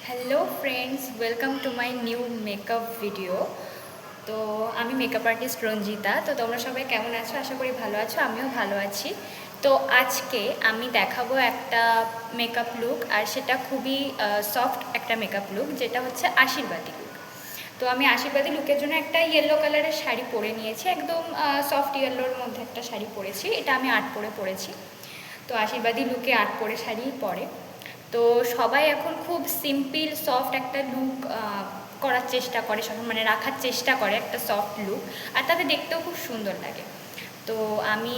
Hello friends, welcome to my new makeup video. তো আমি makeup artist Ranjita. তো তোমরা সবাই কেমন আছো? আশা করি ভালো আছো, আমিও ভালো আছি। তো আজকে আমি দেখাবো একটা মেকআপ লুক, আর সেটা খুবই সফট একটা মেকআপ লুক, যেটা হচ্ছে আশীর্বাদী লুক। তো আমি আশীর্বাদী লুকের জন্য একটা ইয়েলো কালারের শাড়ি পরে নিয়েছি, একদম সফট ইয়েলোর মধ্যে একটা শাড়ি পরেছি। এটা আমি আর্ট পরে পরেছি। তো আশীর্বাদী লুকে আর্ট পরে শাড়িই পরে। তো সবাই এখন খুব সিম্পল সফট একটা লুক করার চেষ্টা করে, মানে রাখার চেষ্টা করে একটা সফট লুক, আর তাদের দেখতেও খুব সুন্দর লাগে। তো আমি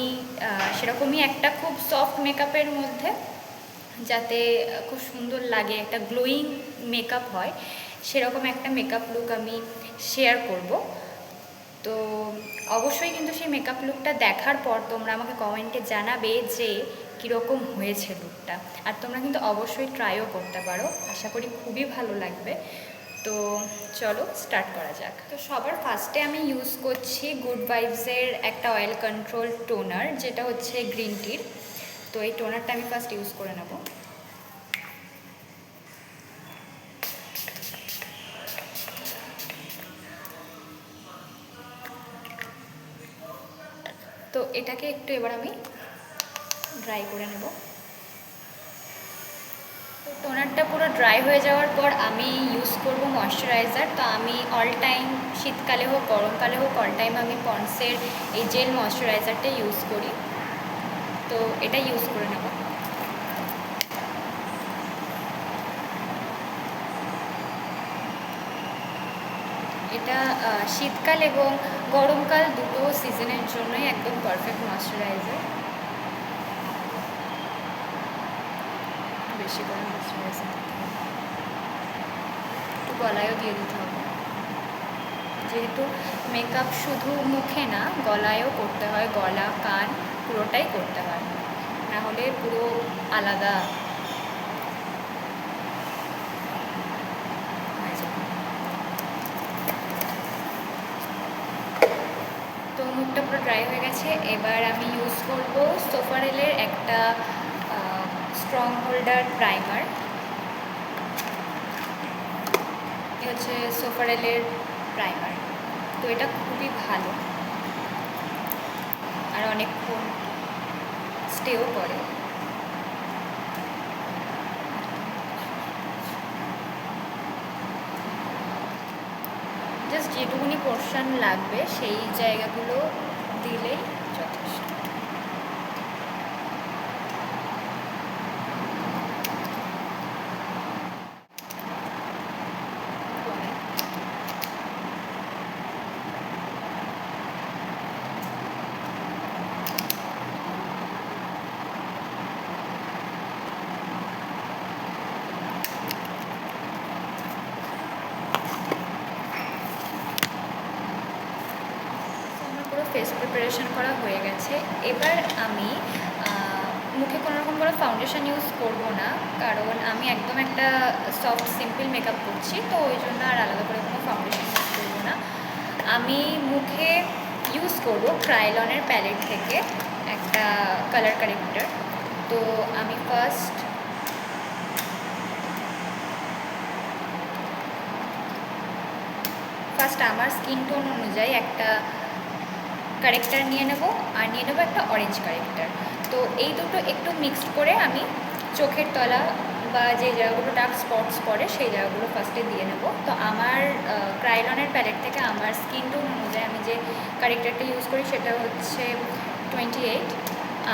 সেরকমই একটা খুব সফট মেকআপের মধ্যে, যাতে খুব সুন্দর লাগে, একটা গ্লোয়িং মেকআপ হয়, সেরকম একটা মেকআপ লুক আমি শেয়ার করব। তো অবশ্যই কিন্তু সেই মেকআপ লুকটা দেখার পর তোমরা আমাকে কমেন্টে জানাবে যে কীরকম হয়েছে লুকটা। আর তোমরা কিন্তু অবশ্যই ট্রাইও করতে পারো, আশা করি খুবই ভালো লাগবে। তো চলো স্টার্ট করা যাক। তো সবার ফার্স্টে আমি ইউজ করছি গুড ভাইবসের একটা অয়েল কন্ট্রোল টোনার, যেটা হচ্ছে গ্রিন টির। তো এই টোনারটা আমি ফার্স্ট ইউজ করে নেব। তো এটাকে একটু এবার আমি ড্রাই করে নেব। তো টোনারটা পুরো ড্রাই হয়ে যাওয়ার পর আমি ইউজ করব ময়শ্চারাইজার। তো আমি অল টাইম, শীতকালে হোক গরমকালে হোক, অল টাইম আমি পন্ডসের এই জেল ময়শ্চারাইজারটা ইউজ করি। তো এটা ইউজ করে নেব। এটা শীতকাল এবং গরমকাল দুটো সিজনের জন্যই একদম পারফেক্ট ময়শ্চারাইজার। বেশি করে ময়শ্চারাইজার দিতে হবে, একটু গলায়ও দিয়ে দিতে হবে, যেহেতু মেকআপ শুধু মুখে না, গলায়ও করতে হয়, গলা কান পুরোটাই করতে হয়, না হলে পুরো আলাদা হয়ে যাবে। তো মুখটা পুরো ড্রাই হয়ে গেছে। এবার আমি ইউজ করব সোফারেলের একটা স্ট্রং হোল্ডার প্রাইমার। এ হচ্ছে সোফারেলের প্রাইমার। তো এটা খুবই ভালো, আর অনেকক্ষণ স্টেও করে। জাস্ট যেটুকুনি পোর্শন লাগবে সেই জায়গাগুলো দিলেই যথেষ্ট। ফেস প্রিপারেশন করা হয়ে গেছে। এবার আমি মুখে কোনো রকম করে ফাউন্ডেশন ইউজ করব না, কারণ আমি একদম একটা সফট সিম্পল মেকআপ করছি। তো ওই জন্য আর আলাদা করে কোনো ফাউন্ডেশন ইউজ করবো না। আমি মুখে ইউজ করব ক্রাইলনের প্যালেট থেকে একটা কালার কারেক্টার। তো আমি ফার্স্ট আমার স্কিন টোন অনুযায়ী একটা কারেক্টার নিয়ে নেব, আর নিয়ে নেবো একটা অরেঞ্জ কারেক্টার। তো এই দুটো একটু মিক্সড করে আমি চোখের তলা বা যে জায়গাগুলো ডার্ক স্পটস পড়ে সেই জায়গাগুলো ফার্স্টে দিয়ে নেব। তো আমার ক্রাইলনের প্যালেট থেকে আমার স্কিন টোন অনুযায়ী আমি যে কারেক্টারটা ইউজ করি সেটা হচ্ছে 28,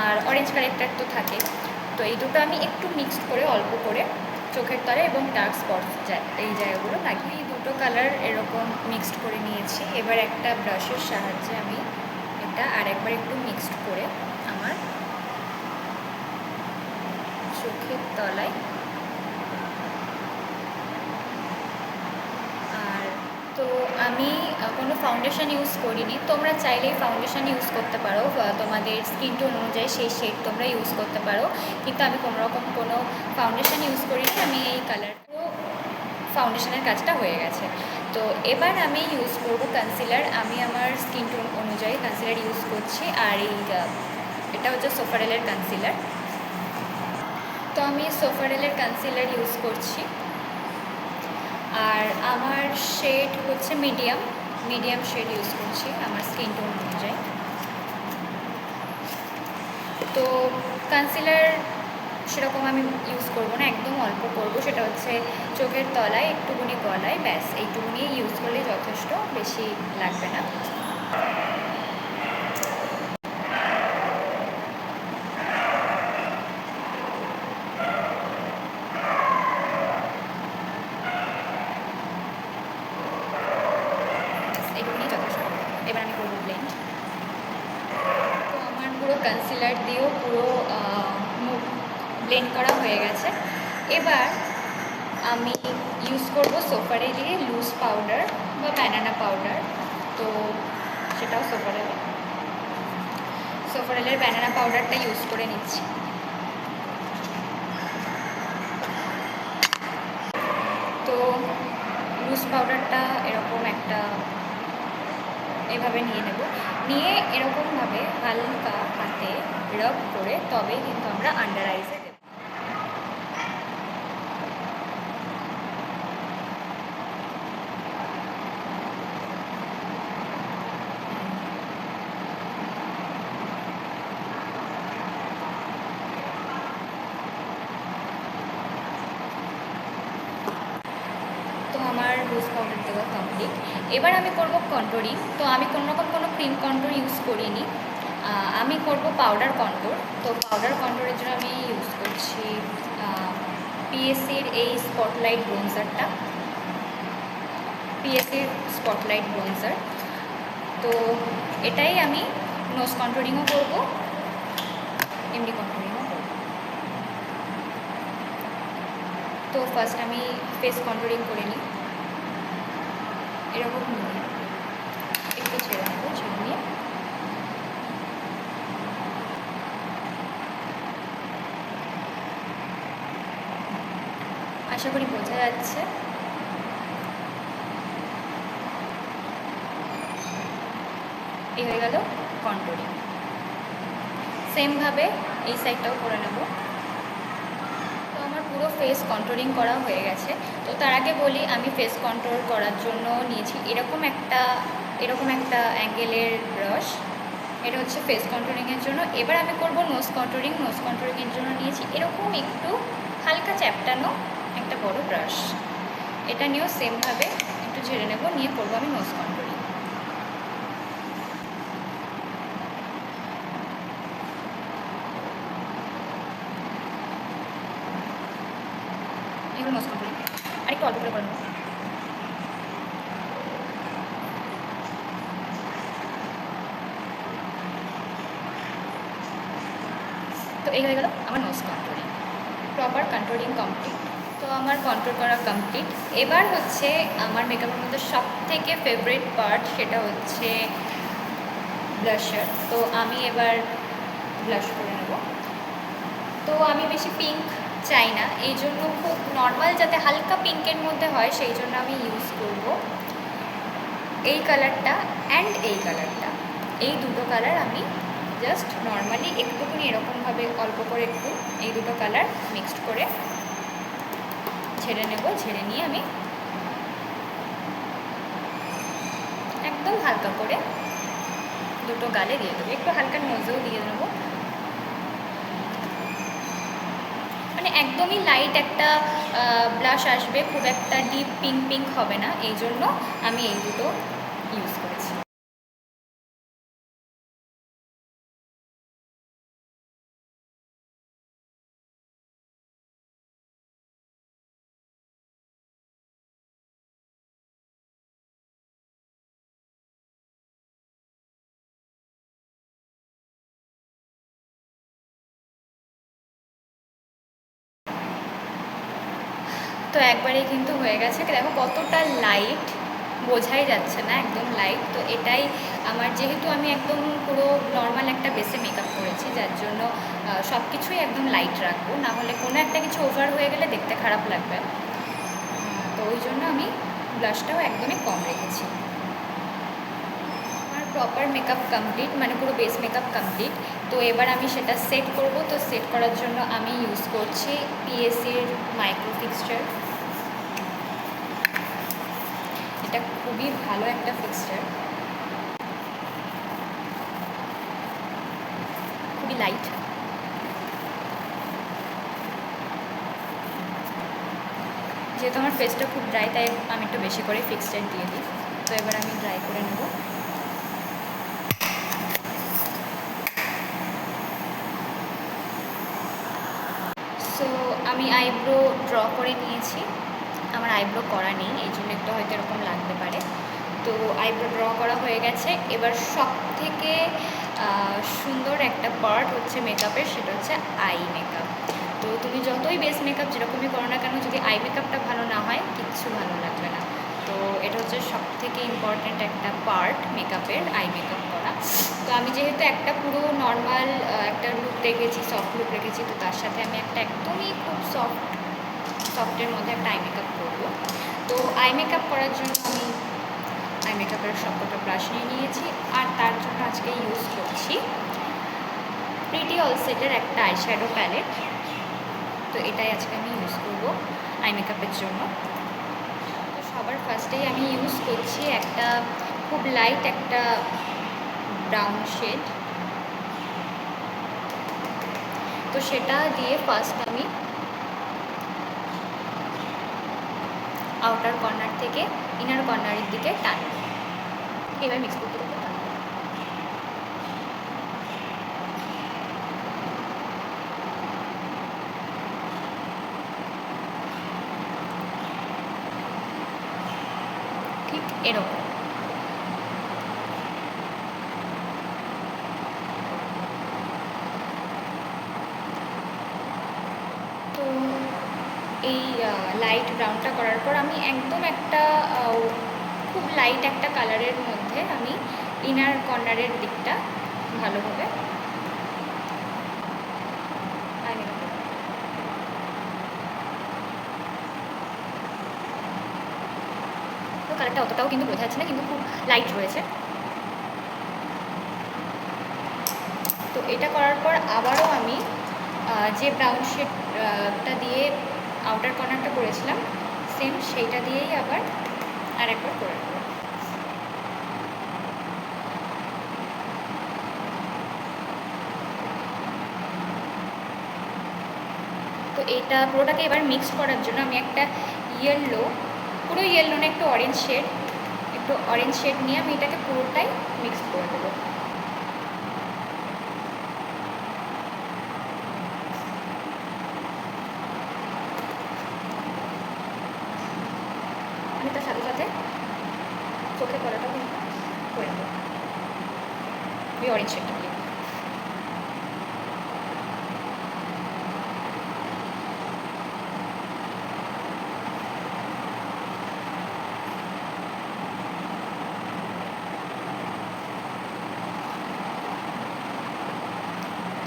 আর অরেঞ্জ কারেক্টার তো থাকে। তো এই দুটো আমি একটু মিক্সড করে অল্প করে চোখের তলা এবং ডার্ক স্পটস এই জায়গাগুলো লাগিয়ে এই দুটো কালার এরকম মিক্সড করে নিয়েছি। এবার একটা ব্রাশের সাহায্যে আমি এটা আর একবার একটু মিক্সড করে আমার চোখের তলায়, আর তো আমি কোনো ফাউন্ডেশন ইউজ করিনি। তোমরা চাইলেই ফাউন্ডেশন ইউজ করতে পারো, তোমাদের স্কিন টোন অনুযায়ী সেই শেড তোমরা ইউজ করতে পারো, কিন্তু আমি কোনো রকম কোনো ফাউন্ডেশন ইউজ করিনি। আমি এই কালার ফাউন্ডেশনের কাজটা হয়ে গেছে। তো এবার আমি ইউজ করব কনসিলার। আমি আমার স্কিন টোন অনুযায়ী কনসিলার ইউজ করছি, আর এটা হচ্ছে সোফারেলের কনসিলার। তো আমি সোফারেলের কনসিলার ইউজ করছি। আর আমার শেড হচ্ছে মিডিয়াম শেড ইউজ করছি আমার স্কিন টোন অনুযায়ী। তো কনসিলার সেরকম আমি ইউজ করবো না, একদম অল্প করবো, সেটা হচ্ছে চোখের তলায় একটুকুনি গলায়, ব্যাস এইটুকুনি ইউজ করলে যথেষ্ট, বেশি লাগবে না। এইটুকুনি যথেষ্ট। এবার আমি করবো ব্লেন্ড। তো আমার পুরো কনসিলার দিয়েও পুরো মুখ ব্লেন্ড করা হয়ে গেছে। এবার আমি ইউজ করবো সোফারেলের লুজ পাউডার বা ব্যানানা পাউডার। তো সেটাও সোফারেলের ব্যানানা পাউডারটা ইউজ করে নিচ্ছি। তো লুজ পাউডারটা এরকম একটা এভাবে নিয়ে নেব, নিয়ে এরকমভাবে হালকা হাতে রাব করে তবেই কিন্তু আমরা আন্ডার আইসে দেব। আমার লুজ পাউডার দেওয়া কমপ্লিট। এবার আমি করব কন্ট্রোরিং। তো আমি কোনো ক্রিম কন্ট্রোর ইউজ করিনি, আমি করব পাউডার কন্ট্রোর। তো পাউডার কন্ট্রোরের জন্য আমি ইউজ করছি পিএসসির এই স্পটলাইট ব্রোঞ্জারটা, পিএসসির স্পটলাইট ব্রোঞ্জার। তো এটাই আমি নোজ কন্ট্রোরিংও করব, এমনি কন্ট্রোরিংও করব। তো ফার্স্ট আমি ফেস কন্ট্রোরিং করে নিই। এরকম নিয়ে একটু ছেড়ে নেবো, ছেড়ে নিয়ে আশা করি বোঝা যাচ্ছে। এই হয়ে গেল কন্ট্রোরিং। সেমভাবে এই সাইডটাও করে নেব। তো আমার পুরো ফেস কন্ট্রোরিং করা হয়ে গেছে। তো তার আগে বলি, আমি ফেস কন্ট্রোল করার জন্য নিয়েছি এরকম একটা অ্যাঙ্গেলের ব্রাশ। এটা হচ্ছে ফেস কন্ট্রোলিংয়ের জন্য। এবার আমি করব নোজ কন্ট্রোলিং। নোজ কন্ট্রোলিংয়ের জন্য নিয়েছি এরকম একটু হালকা চ্যাপটানো একটা বড় ব্রাশ। এটা নিয়েও সেমভাবে একটু ঝেড়ে নেব, নিয়ে করবো আমি নোজ কন্ট্রোলিং। এগুলো নোজ কন্ট্রোলিং আরেকটু অল্প করে করে নেব। তো এই হয়ে গেল আমার nose controlling, proper controlling complete. তো আমার কন্ট্রোল করা কমপ্লিট। এবার হচ্ছে আমার মেকআপের মধ্যে সবথেকে ফেভারিট পার্ট, সেটা হচ্ছে ব্লাশার। তো আমি এবার ব্লাশ করে নেব। তো আমি বেশি পিঙ্ক চাই না, এই জন্য খুব নর্মাল যাতে হালকা পিঙ্কের মধ্যে হয় সেই জন্য আমি ইউজ করব এই কালারটা অ্যান্ড এই কালারটা। এই দুটো কালার আমি জাস্ট নর্মালি একটুখানি এরকমভাবে অল্প করে একটু এই দুটো কালার মিক্সড করে ছেড়ে নেব। ছেড়ে নিয়ে আমি একদম হালকা করে দুটো গালে দিয়ে দেবো, একটু হালকা নোজেও দিয়ে দেবো। মানে একদমই লাইট একটা ব্লাশ আসবে, খুব একটা ডিপ পিঙ্ক হবে না, এই জন্য আমি এই দুটো ইউজ করেছি। তো একবারেই কিন্তু হয়ে গেছে। দেখো কতটা লাইট, বোঝাই যাচ্ছে না, একদম লাইট। তো এটাই আমার, যেহেতু আমি একদম পুরো নর্মাল একটা বেসে মেকআপ করেছি, যার জন্য সব কিছুই একদম লাইট রাখবো, না হলে কোনো একটা কিছু ওভার হয়ে গেলে দেখতে খারাপ লাগবে। তো ওই জন্য আমি ব্লাশটাও একদমই কম রেখেছি। আমার প্রপার মেকআপ কমপ্লিট, মানে পুরো বেস মেকআপ কমপ্লিট। তো এবার আমি সেটা সেট করব। তো সেট করার জন্য আমি ইউজ করছি পিএসসির মাইক্রো ফিক্সচার। এটা খুবই ভালো একটা ফিক্সচার, খুবই লাইট। যেহেতু আমার ফেসটা খুব ড্রাই, তাই আমি একটু বেশি করে ফিক্সচার দিয়ে দিই। তো এবার আমি ড্রাই করে নেব। সো আমি আইব্রো ড্র করে নিয়েছি। আমার আইব্রো করা নেই, এই জন্য একটু হয়তো এরকম লাগতে পারে। তো আইব্রো ড্র করা হয়ে গেছে। এবার সব থেকে সুন্দর একটা পার্ট হচ্ছে মেকআপের, সেটা হচ্ছে আই মেকআপ। তো তুমি যতই বেস মেকআপ যেরকমই করো না কেন, যদি আই মেকআপটা ভালো না হয় কিচ্ছু ভালো লাগবে না। তো এটা হচ্ছে সব থেকে ইম্পর্ট্যান্ট একটা পার্ট মেকআপের, আই মেকআপ করা। তো আমি যেহেতু একটা পুরো নর্মাল একটা লুক রেখেছি, সফট লুক রেখেছি, তো তার সাথে আমি একটা একদমই খুব সফটের মধ্যে একটা আই মেকআপ করবো। তো আই মেকআপ করার জন্য আমি আই মেকআপের সবকটা ব্রাশ নিয়ে নিয়েছি, আর তার জন্য আজকে ইউজ করছি প্রিটি অল সেটের একটা আইশ্যাডো প্যালেট। তো এটাই আজকে আমি ইউজ করবো আই মেকআপের জন্য। তো সবার ফার্স্টেই আমি ইউজ করছি একটা খুব লাইট একটা ব্রাউন শেড। তো সেটা দিয়ে ফার্স্ট আমি আউটার কর্নার থেকে ইনার কর্নারের দিকে টানব। এবার মিক্স করতে হবে। ঠিক এরকম। তো এই লাইট ব্রাউনটা করার পর আমি একদম একটা খুব লাইট একটা কালারের মধ্যে আমি ইনার কর্নারের দিকটা ভালোভাবে তো কালারটা অতটাও কিন্তু বোঝা যাচ্ছে না, কিন্তু খুব লাইট রয়েছে। তো এটা করার পর আবারও আমি যে ব্রাউন শেডটা দিয়ে আউটার কর্নারটা করেছিলাম, সেম সেইটা দিয়েই আবার আর একবার করে নেব। তো এটা পুরোটাকে এবার মিক্স করার জন্য আমি একটা ইয়েলো, পুরো ইয়েলো না, একটু অরেঞ্জ শেড নিয়ে আমি এটাকে পুরোটাই মিক্স করে দেবো। আমি তার সাথে সাথে চোখের কলাটাও কিন্তু করে নেবো ওই অরেঞ্জ শেডটা দিয়ে।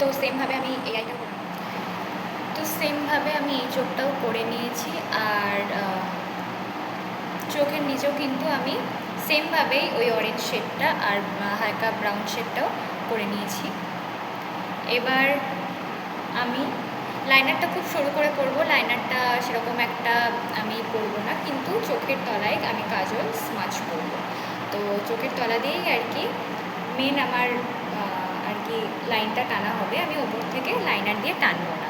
তো সেমভাবে আমি এই আইটা করে তো সেমভাবে আমি এই চোখটাও করে নিয়েছি, আর চোখের নিচেও কিন্তু আমি সেমভাবেই ওই অরেঞ্জ শেডটা আর হালকা ব্রাউন শেডটাও করে নিয়েছি। এবার আমি লাইনারটা খুব সরু করে করব। লাইনারটা সেরকম একটা আমি করবো না, কিন্তু চোখের তলায় আমি কাজল স্মাচ করব। তো চোখের তলা দিয়েই আর কি মেন আমার আর কি লাইনটা টানা হবে, আমি ওপর থেকে লাইনার দিয়ে টানবো না।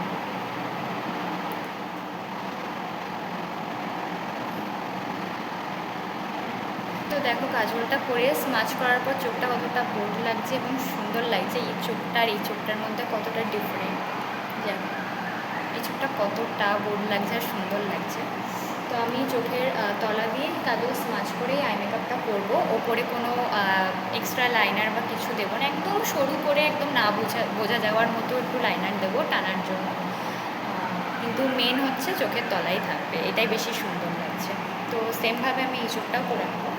তো দেখো কাজলটা করে স্মাচ করার পর চোখটা কতটা বোল্ড লাগছে এবং সুন্দর লাগছে। এই চোখটা আর এই চোখটার মধ্যে কতটা ডিফারেন্ট, দেখো এই চোখটা কতটা বোল্ড লাগছে আর সুন্দর লাগছে। তো আমি চোখের তলা দিয়ে কাজল স্মাচ করেই আই মেকআপটা করবো। ওপরে কোনো এক্সট্রা লাইনার বা কিছু দেবো না, একদম সরু করে একদম না বোঝা যাওয়ার মতো একটু লাইনার দেবো টানার জন্য, কিন্তু মেন হচ্ছে চোখের তলাই থাকবে, এটাই বেশি সুন্দর লাগছে। তো সেমভাবে আমি এই চোখটাও করে নেবো।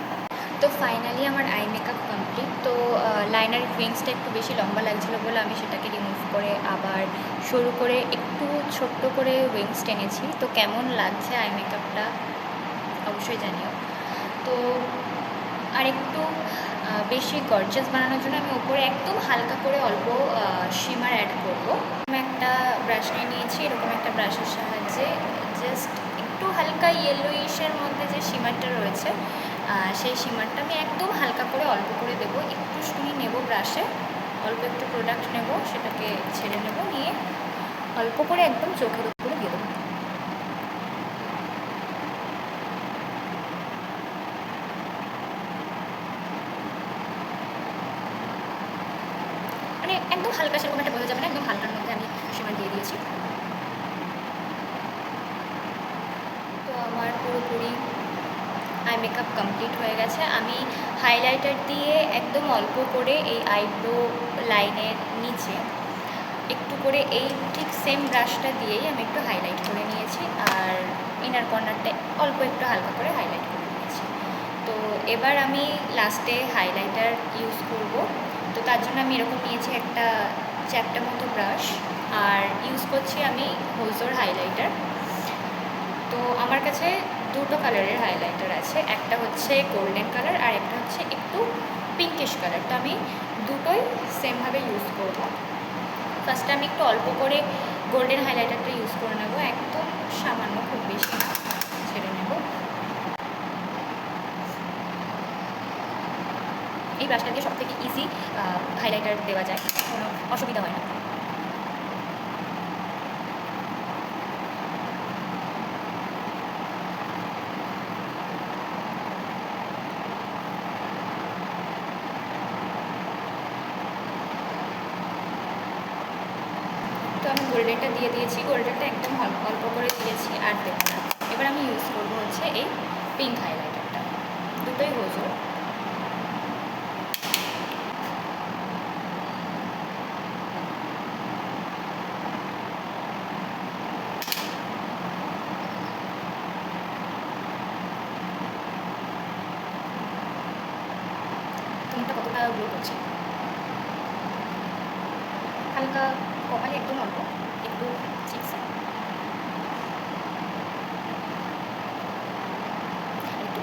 তো ফাইনালি আমার আই মেকআপ কমপ্লিট। তো লাইনারের উইংসটা একটু বেশি লম্বা লাগছিলো বলে আমি সেটাকে রিমুভ করে আবার সরু করে একটু ছোট্ট করে উইংস টেনেছি। তো কেমন লাগছে আই মেকআপটা অবশ্যই জানিও। তো আর একটু বেশি গর্জিয়াস বানানোর জন্য আমি ওপরে একদম হালকা করে অল্প শিমার অ্যাড করবো। আমি একটা ব্রাশ নিয়ে নিয়েছি, এরকম একটা ব্রাশের সাহায্যে জাস্ট একটু হালকা ইয়েলোইশের মধ্যে যে শিমারটা রয়েছে, সেই শিমারটা আমি একদম হালকা করে অল্প করে দেবো, একটুখানি নেব ব্রাশে, অল্প একটু প্রোডাক্ট নেব, সেটাকে ছেড়ে নেব, নিয়ে অল্প করে একদম চোখের উপরে দিয়ে দেবো। মানে একদম হালকা, সেরকম একটা বোঝা যাবে না, একদম হালকার মধ্যে আমি শিমার দিয়ে দিয়েছি। তো আমার পুরোপুরি আই মেকআপ কমপ্লিট হয়ে গেছে। আমি হাইলাইটার দিয়ে একদম অল্প করে এই আইব্রো লাইনের নিচে একটু করে এই ঠিক সেম ব্রাশটা দিয়েই আমি একটু হাইলাইট করে নিয়েছি, আর ইনার কর্নারটা অল্প একটু হালকা করে হাইলাইট করে নিয়েছি। তো এবার আমি লাস্টে হাইলাইটার ইউজ করব। তো তার জন্য আমি এরকম নিয়েছি একটা চ্যাপ্টা মতো ব্রাশ, আর ইউজ করছি আমি হোজোর হাইলাইটার। তো আমার কাছে দুটো কালারের হাইলাইটার আছে, একটা হচ্ছে গোল্ডেন কালার আর একটা হচ্ছে একটু পিঙ্কিশ কালার। তো আমি দুটোই সেমভাবে ইউজ করব। ফার্স্টে আমি একটু অল্প করে গোল্ডেন হাইলাইটারটা ইউজ করে নেব, একদম সামান্য, খুব বেশি না, ছেড়ে নেব। এই ব্রাশটা দিয়ে সবথেকে ইজি হাইলাইটার দেওয়া যায়, কোনো অসুবিধা হয় না। তো আমি গোল্ডেনটা দিয়ে দিয়েছি, গোল্ডেনটা একদম অল্প করে দিয়েছি, আর দেবো না। এবার আমি ইউজ করবো হচ্ছে এই পিঙ্ক হাইলাইটারটা, দুটোই হোজোর। তোমারটা কতটা গ্লো করছে, হালকা কপালে একদম অল্প একটু চিকসে একটু।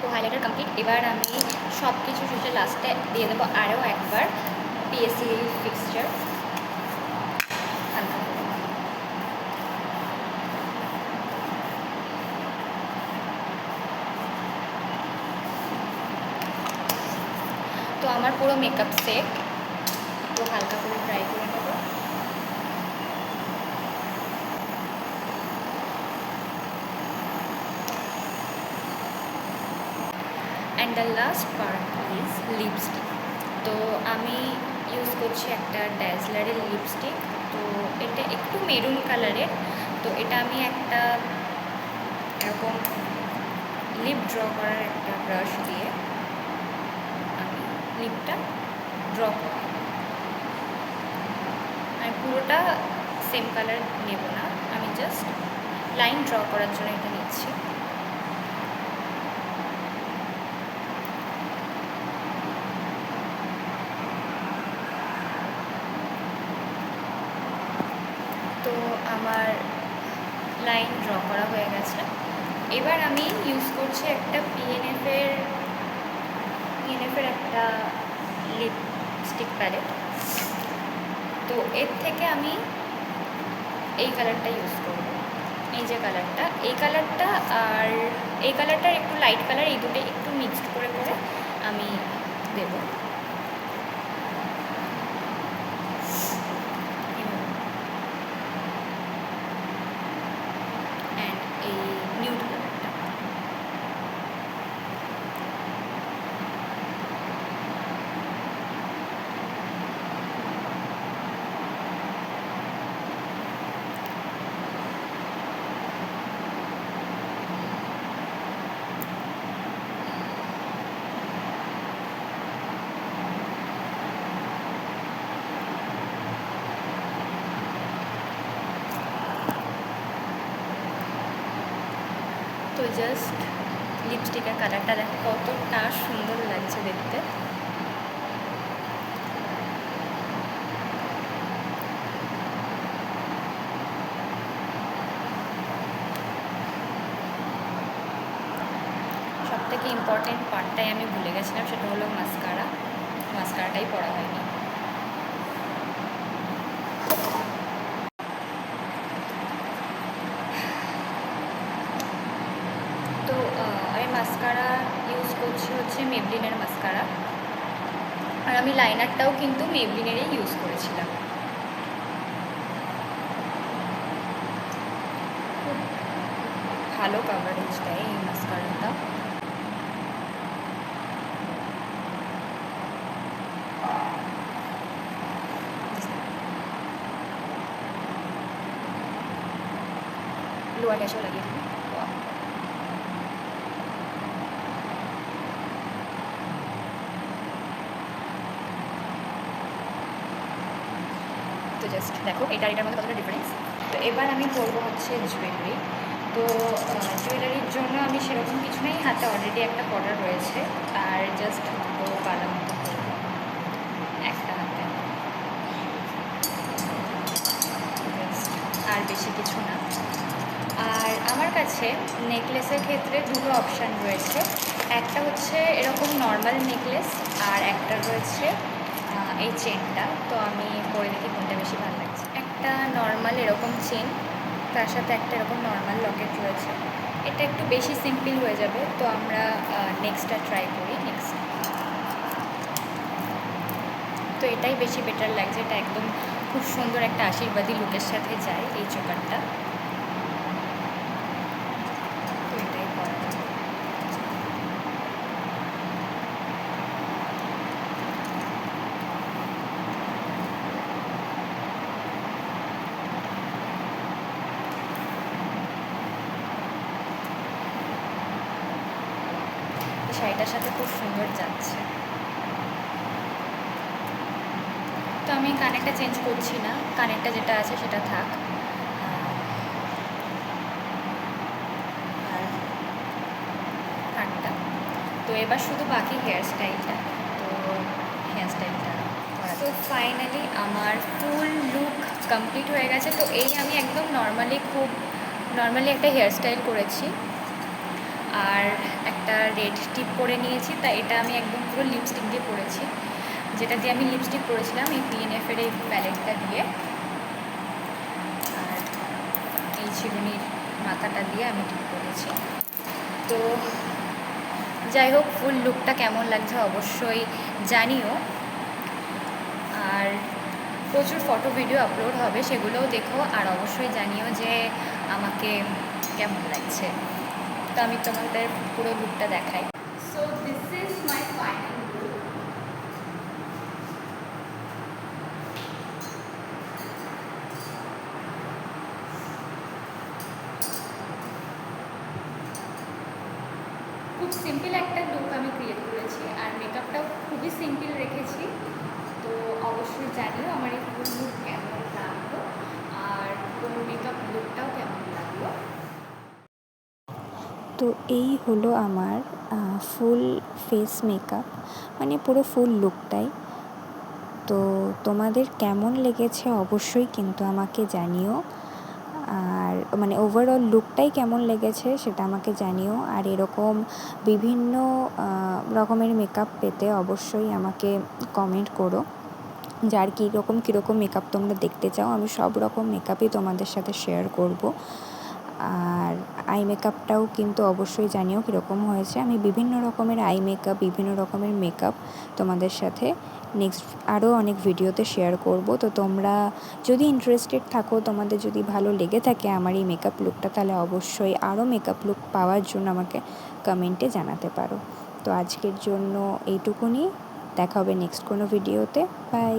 তো হাইলাইটার কমপ্লিট। এবার আমি সব কিছু শেষে লাস্টে দিয়ে দেবো আরও একবার পিএসসি ফিক্সচার হালকা। তো আমার পুরো মেকআপ সেট, তো হালকা করে ট্রাই করে নেবো। And the last part is lipstick. তো আমি ইউজ করছি একটা ড্যাজলারের লিপস্টিক। তো এটা একটু মেরুন কালারের। তো এটা আমি একটা এরকম লিপ ড্র করার একটা ব্রাশ দিয়ে আমি লিপটা ড্র করব। আমি পুরোটা সেম কালার নেব না, আমি জাস্ট লাইন ড্র করার জন্য এটা নিচ্ছি। তো আমার লাইন ড্র করা হয়ে গেছে। এবার আমি ইউজ করছি একটা পিএনএফের একটা লিপস্টিক প্যালেট। তো এর থেকে আমি এই কালারটা ইউজ করব, এই যে কালারটা, এই কালারটা আর এই কালারটার একটু লাইট কালার, এই দুটো একটু মিক্সড করে করে আমি দেব। অ্যান্ড এই নিউড কালারটা। তো জাস্ট লিপস্টিকের কালারটা দেখো কতটা সুন্দর লাগছে দেখতে। সবথেকে ইম্পর্টেন্ট পার্টটাই আমি ভুলে গেছিলাম, সেটা হলো মাস্কারাটাই পরা হয়নি। তো আমি মাস্কারা ইউজ করছি হচ্ছে মেবলিনের মাস্কারা, আর আমি লাইনারটাও কিন্তু মেবলিনেরই ইউজ করেছিলাম। খুব ভালো কাভারেজ দেয় এই মাস্কারাটা। লোয়ার গ্যাসও লাগিয়ে দিই। তো জাস্ট দেখো এটার মধ্যে কতটা ডিফারেন্স। তো এবার আমি করবো হচ্ছে জুয়েলারি। তো জুয়েলারির জন্য আমি সেরকম কিছু নেই, হাতে অলরেডি একটা পড়া রয়েছে, আর জাস্ট দুটো কালা মতো করবো একটা হাতে, আর বেশি কিছু না। আর আমার কাছে নেকলেসের ক্ষেত্রে দুটো অপশান রয়েছে, একটা হচ্ছে এরকম নর্মাল নেকলেস, আর একটা রয়েছে এই চেনটা। তো আমি পরে দেখি কোনটা বেশি ভালো লাগছে। একটা নর্মাল এরকম চেন, তার সাথে একটা এরকম নর্মাল লকেট রয়েছে। এটা একটু বেশি সিম্পল হয়ে যাবে, তো আমরা নেক্সটটা ট্রাই করি। তো এটাই বেশি বেটার লাগছে, এটা একদম খুব সুন্দর একটা আশীর্বাদী লুকের সাথে যায় এই চোকারটা। তো এটাই করা যায়। শাড়িটার সাথে খুব সুন্দর যাচ্ছে। তো আমি কানেরটা চেঞ্জ করছি না, কানেরটা যেটা আছে সেটা থাক। আর কানটা তো এবার শুধু বাকি হেয়ারস্টাইলটা। তো হেয়ারস্টাইলটা তো ফাইনালি আমার ফুল লুক কমপ্লিট হয়ে গেছে। তো এই আমি একদম নর্মালি একটা হেয়ারস্টাইল করেছি, আর একটা রেড টিপ করে নিয়েছি। তা এটা আমি একদম পুরো লিপস্টিক দিয়ে পরেছি, যেটা দিয়ে আমি লিপস্টিক করেছিলাম এই PNF-এর এই প্যালেটটা দিয়ে। আর এই চিরুনির মাথাটা দিয়ে আমি ঠিক করেছি। তো যাই হোক, ফুল লুকটা কেমন লাগছে অবশ্যই জানিও। আর প্রচুর ফটো ভিডিও আপলোড হবে, সেগুলোও দেখো, আর অবশ্যই জানিও যে আমাকে কেমন লাগছে। তো আমি তোমাদের পুরো লুকটা দেখাই। So this is my final look. খুব সিম্পল একটা লুক আমি ক্রিয়েট করেছি, আর মেকআপটাও খুবই সিম্পল রেখেছি। তো অবশ্যই জানিও আমার এই ফুল লুক কেমন লাগলো, আর পুরো মেকআপ লুকটাও কেমন লাগলো। তো এই হলো আমার ফুল ফেস মেকআপ, মানে পুরো ফুল লুকটাই। তো তোমাদের কেমন লেগেছে অবশ্যই কিন্তু আমাকে জানিও, আর মানে ওভারঅল লুকটাই কেমন লেগেছে সেটা আমাকে জানিও। আর এরকম বিভিন্ন রকমের মেকআপ পেতে অবশ্যই আমাকে কমেন্ট করো, যার কীরকম মেকআপ তোমরা দেখতে চাও। আমি সব রকম মেকআপই তোমাদের সাথে শেয়ার করব। আর আই মেকআপটাও কিন্তু অবশ্যই জানিও কীরকম হয়েছে। আমি বিভিন্ন রকমের আই মেকআপ, বিভিন্ন রকমের মেকআপ তোমাদের সাথে নেক্সট আরও অনেক ভিডিওতে শেয়ার করব। তো তোমরা যদি ইন্টারেস্টেড থাকো, তোমাদের যদি ভালো লেগে থাকে আমার এই মেকআপ লুকটা, তাহলে অবশ্যই আরও মেকআপ লুক পাওয়ার জন্য আমাকে কমেন্টে জানাতে পারো। তো আজকের জন্য এইটুকুনি, দেখা হবে নেক্সট কোনো ভিডিওতে। বাই।